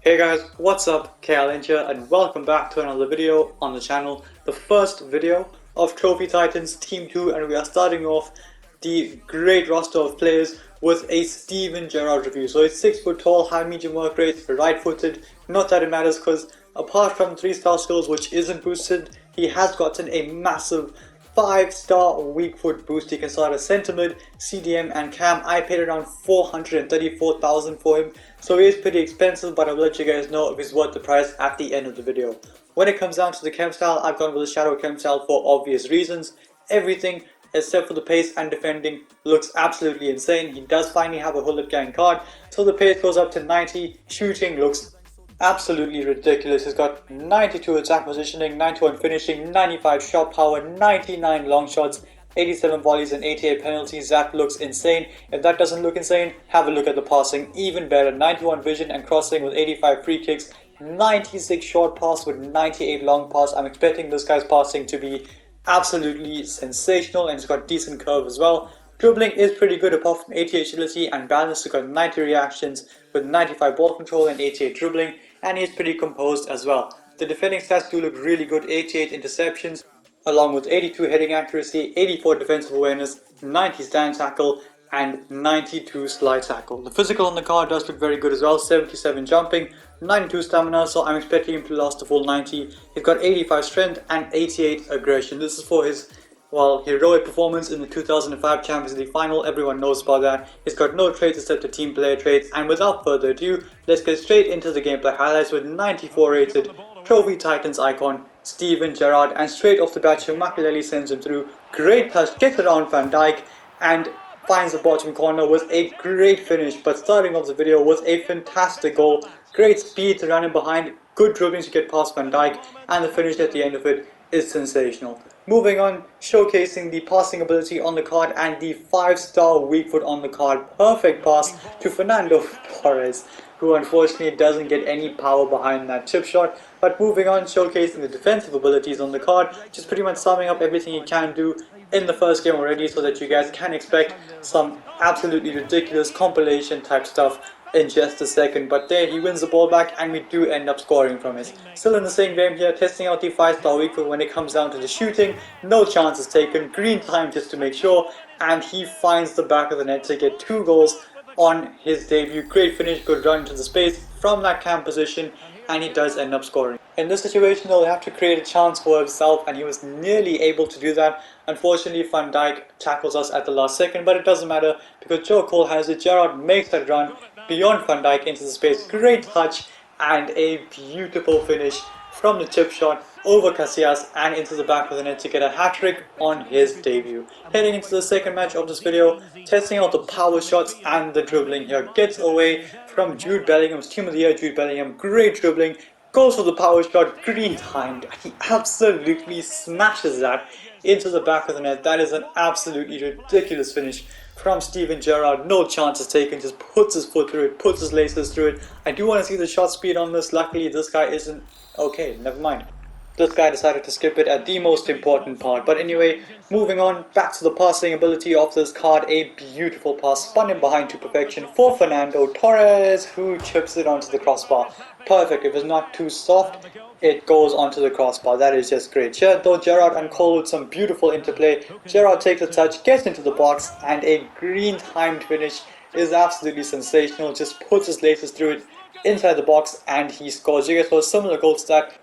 Hey guys, what's up? KLN here and welcome back to another video on the channel. The first video of Trophy Titans Team 2, and we are starting off the great roster of players with a Steven Gerrard review. So he's 6 foot tall, high medium work rate, right footed. Not that it matters because apart from 3-star skills which isn't boosted, he has gotten a massive 5-star weak foot boost. He can start as centre mid, CDM and cam. I paid around 434,000 for him, so he is pretty expensive, but I'll let you guys know if he's worth the price at the end of the video. When it comes down to the chem style, I've gone with the shadow chem style for obvious reasons. Everything except for the pace and defending looks absolutely insane. He does finally have a bullet gang card, so the pace goes up to 90. Shooting looks absolutely ridiculous. He's got 92 attack positioning, 91 finishing, 95 shot power, 99 long shots, 87 volleys and 88 penalties. That looks insane. If that doesn't look insane, have a look at the passing. Even better, 91 vision and crossing with 85 free kicks, 96 short pass with 98 long pass. I'm expecting this guy's passing to be absolutely sensational, and he's got decent curve as well. Dribbling is pretty good apart from 88 agility and balance. He's got 90 reactions with 95 ball control and 88 dribbling, and he's pretty composed as well. The defending stats do look really good, 88 interceptions along with 82 heading accuracy, 84 defensive awareness, 90 stand tackle and 92 slide tackle. The physical on the card does look very good as well, 77 jumping, 92 stamina, so I'm expecting him to last the full 90. He's got 85 strength and 88 aggression. This is for his heroic performance in the 2005 Champions League final. Everyone knows about that. He's got no traits except the team player traits, and without further ado, let's get straight into the gameplay highlights with 94 rated Trophy Titans icon Steven Gerrard. And straight off the bat, Makelele sends him through. Great touch, gets around Van Dijk and finds the bottom corner with a great finish. But starting off the video with a fantastic goal, great speed to run in behind, good dribbling to get past Van Dijk, and the finish at the end of it is sensational. Moving on, showcasing the passing ability on the card and the 5-star weak foot on the card. Perfect pass to Fernando Torres, who unfortunately doesn't get any power behind that chip shot. But moving on, showcasing the defensive abilities on the card, just pretty much summing up everything he can do in the first game already, so that you guys can expect some absolutely ridiculous compilation type stuff in just a second. But there, he wins the ball back and we do end up scoring from it. Still in the same game here, testing out the 5-star weak foot when it comes down to the shooting. No chances taken, green time just to make sure, and he finds the back of the net to get 2 goals on his debut. Great finish, good run into the space from that cam position, and he does end up scoring. In this situation, he'll have to create a chance for himself, and he was nearly able to do that. Unfortunately, Van Dijk tackles us at the last second, but it doesn't matter because Joe Cole has it. Gerrard makes that run beyond Van Dijk into the space. Great touch and a beautiful finish from the chip shot over Casillas and into the back of the net to get a hat-trick on his debut. Heading into the second match of this video, testing out the power shots and the dribbling here. Gets away from Jude Bellingham's Team of the Year, Jude Bellingham. Great dribbling, goes for the power shot, green timed, and he absolutely smashes that into the back of the net. That is an absolutely ridiculous finish from Steven Gerrard. No chances taken, just puts his foot through it, puts his laces through it. I do want to see the shot speed on this. Luckily this guy isn't. Okay, never mind. This guy decided to skip it at the most important part. But anyway, moving on, back to the passing ability of this card. A beautiful pass, spun in behind to perfection for Fernando Torres, who chips it onto the crossbar. Perfect. If it's not too soft, it goes onto the crossbar. That is just great. Here though, Gerrard and Cole with some beautiful interplay. Gerrard takes a touch, gets into the box, and a green timed finish is absolutely sensational. Just puts his laces through it inside the box and he scores. You guys saw a similar goal stat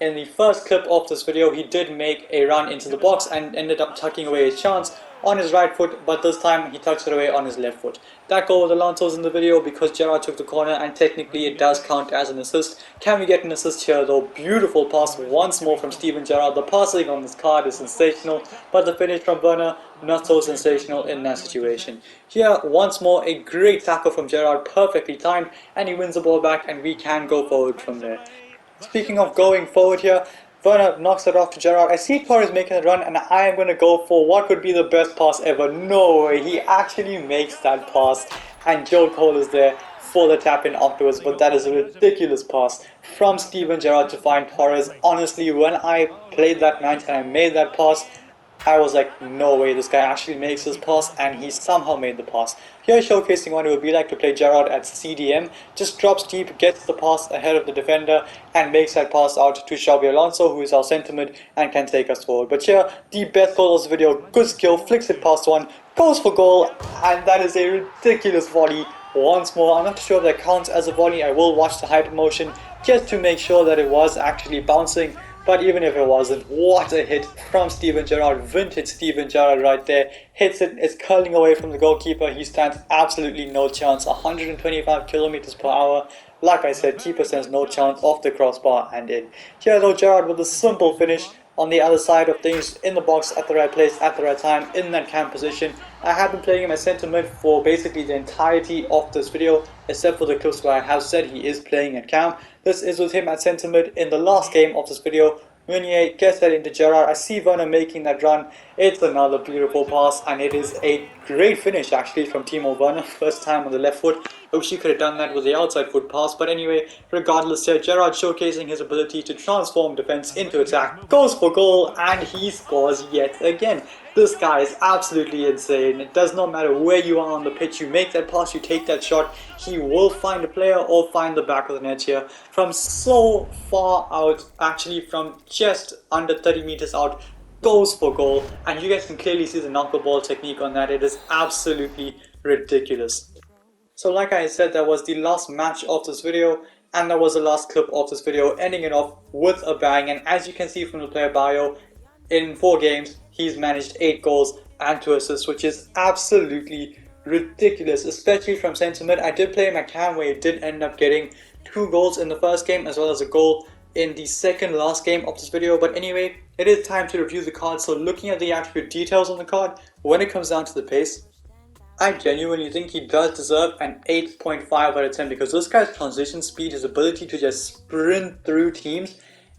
in the first clip of this video. He did make a run into the box and ended up tucking away his chance on his right foot, but this time he tucks it away on his left foot. That goal with Alonso's in the video because Gerrard took the corner, and technically it does count as an assist. Can we get an assist here though? Beautiful pass once more from Steven Gerrard. The passing on this card is sensational, but the finish from Werner, not so sensational in that situation. Here, once more, a great tackle from Gerrard, perfectly timed, and he wins the ball back and we can go forward from there. Speaking of going forward here, Werner knocks it off to Gerrard. I see Torres making a run and I am going to go for what would be the best pass ever. No way, he actually makes that pass and Joe Cole is there for the tap in afterwards. But that is a ridiculous pass from Steven Gerrard to find Torres. Honestly, when I played that match and I made that pass, I was like, no way, this guy actually makes this pass, and he somehow made the pass. Here showcasing what it would be like to play Gerrard at CDM, just drops deep, gets the pass ahead of the defender, and makes that pass out to Xabi Alonso, who is our centre mid and can take us forward. But here, the best goal of this video, good skill, flicks it past one, goes for goal, and that is a ridiculous volley. Once more, I'm not sure if that counts as a volley. I will watch the hyper motion just to make sure that it was actually bouncing. But even if it wasn't, what a hit from Steven Gerrard. Vintage Steven Gerrard right there. Hits it, it's curling away from the goalkeeper. He stands absolutely no chance. 125 kilometers per hour. Like I said, keeper stands no chance off the crossbar and in. Here though, Gerrard with a simple finish on the other side of things, in the box at the right place at the right time, in that cam position. I have been playing him as centre mid for basically the entirety of this video, except for the clips where I have said he is playing at cam. This is with him at centre mid in the last game of this video. Meunier gets that into Gerrard. I see Werner making that run. It's another beautiful pass, and it is a great finish actually from Timo Werner. First time on the left foot. I wish he could have done that with the outside foot pass, but anyway, regardless here, Gerrard showcasing his ability to transform defense into attack. Goes for goal, and he scores yet again. This guy is absolutely insane. It does not matter where you are on the pitch, you make that pass, you take that shot, he will find a player or find the back of the net here from so far out, actually from just under 30 meters out. Goes for goal, and you guys can clearly see the knuckle ball technique on that. It is absolutely ridiculous. So like I said, that was the last match of this video, and that was the last clip of this video, ending it off with a bang. And as you can see from the player bio, in 4 games he's managed 8 goals and 2 assists, which is absolutely ridiculous, especially from centre mid. I did play him at cam where he did end up getting 2 goals in the first game as well as a goal in the second last game of this video. But anyway, it is time to review the card. So looking at the attribute details on the card, when it comes down to the pace, I genuinely think he does deserve an 8.5 out of 10, because this guy's transition speed, his ability to just sprint through teams,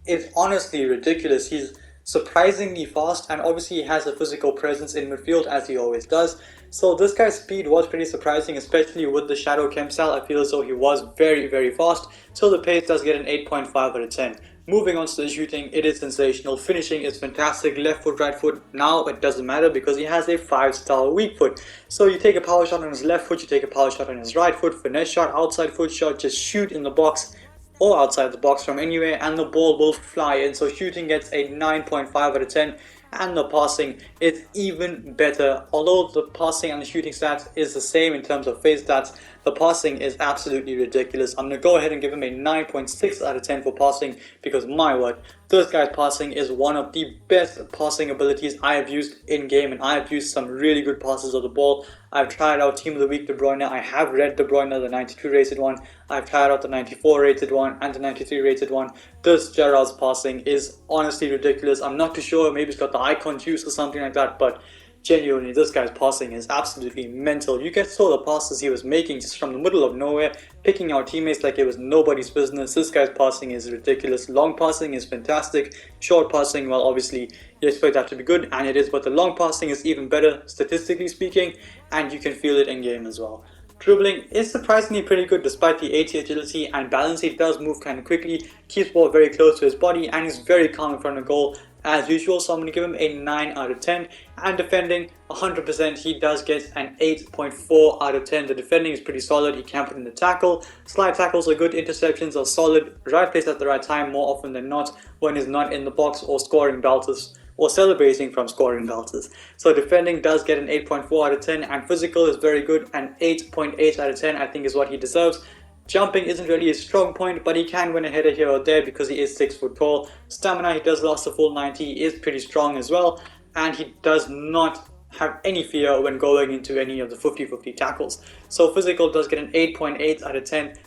is honestly ridiculous. He's surprisingly fast, and obviously he has a physical presence in midfield as he always does. So this guy's speed was pretty surprising, especially with the shadow chem style. I feel as though he was very fast. So the pace does get an 8.5 out of 10. Moving on to the shooting, it is sensational. Finishing is fantastic. Left foot, right foot. Now it doesn't matter because he has a 5-star weak foot. So you take a power shot on his left foot, you take a power shot on his right foot, finesse shot, outside foot shot, just shoot in the box or outside the box from anywhere, and the ball will fly in. So shooting gets a 9.5 out of 10. And the passing is even better. Although the passing and the shooting stats is the same in terms of phase stats, the passing is absolutely ridiculous. I'm going to go ahead and give him a 9.6 out of 10 for passing, because my word, this guy's passing is one of the best passing abilities I have used in game, and I have used some really good passes of the ball. I've tried out Team of the Week De Bruyne. I have read De Bruyne, the 92 rated one. I've tried out the 94 rated one and the 93 rated one. This Gerrard's passing is honestly ridiculous. I'm not too sure, maybe it's got the icon juice or something like that, but genuinely, this guy's passing is absolutely mental. You guys saw the passes he was making just from the middle of nowhere, picking out teammates like it was nobody's business. This guy's passing is ridiculous. Long passing is fantastic. Short passing, well, obviously you expect that to be good, and it is, but the long passing is even better statistically speaking, and you can feel it in game as well. Dribbling is surprisingly pretty good despite the 80 agility and balance. He does move kind of quickly, keeps ball very close to his body, and he's very calm in front of goal as usual. So I'm going to give him a 9 out of 10. And defending 100%, he does get an 8.4 out of 10. The defending is pretty solid. He can put in the tackle. Slide tackles are good. Interceptions are solid. Right place at the right time more often than not when he's not in the box or scoring belters or celebrating from scoring belters. So defending does get an 8.4 out of 10, and physical is very good, and 8.8 out of 10 I think is what he deserves. Jumping isn't really a strong point, but he can win a header here or there because he is 6 foot tall. Stamina, he does last a full 90, he is pretty strong as well, and he does not have any fear when going into any of the 50-50 tackles. So physical does get an 8.8 out of 10.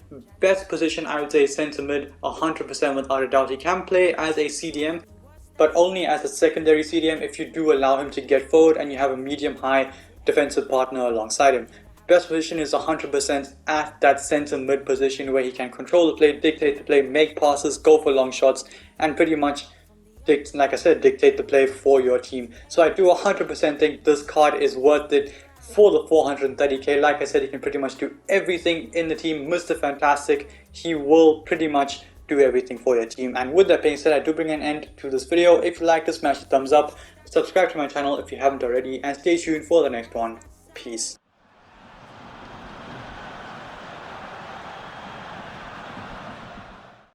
Best position I would say centre mid, 100% without a doubt. He can play as a CDM, but only as a secondary CDM if you do allow him to get forward and you have a medium-high defensive partner alongside him. Best position is 100% at that centre mid position where he can control the play, dictate the play, make passes, go for long shots, and pretty much, like I said, dictate the play for your team. So I do 100% think this card is worth it for the 430k. Like I said, he can pretty much do everything in the team. Mr. Fantastic, he will pretty much do everything for your team. And with that being said, I do bring an end to this video. If you like this, smash the thumbs up. subscribe to my channel if you haven't already, and stay tuned for the next one. Peace.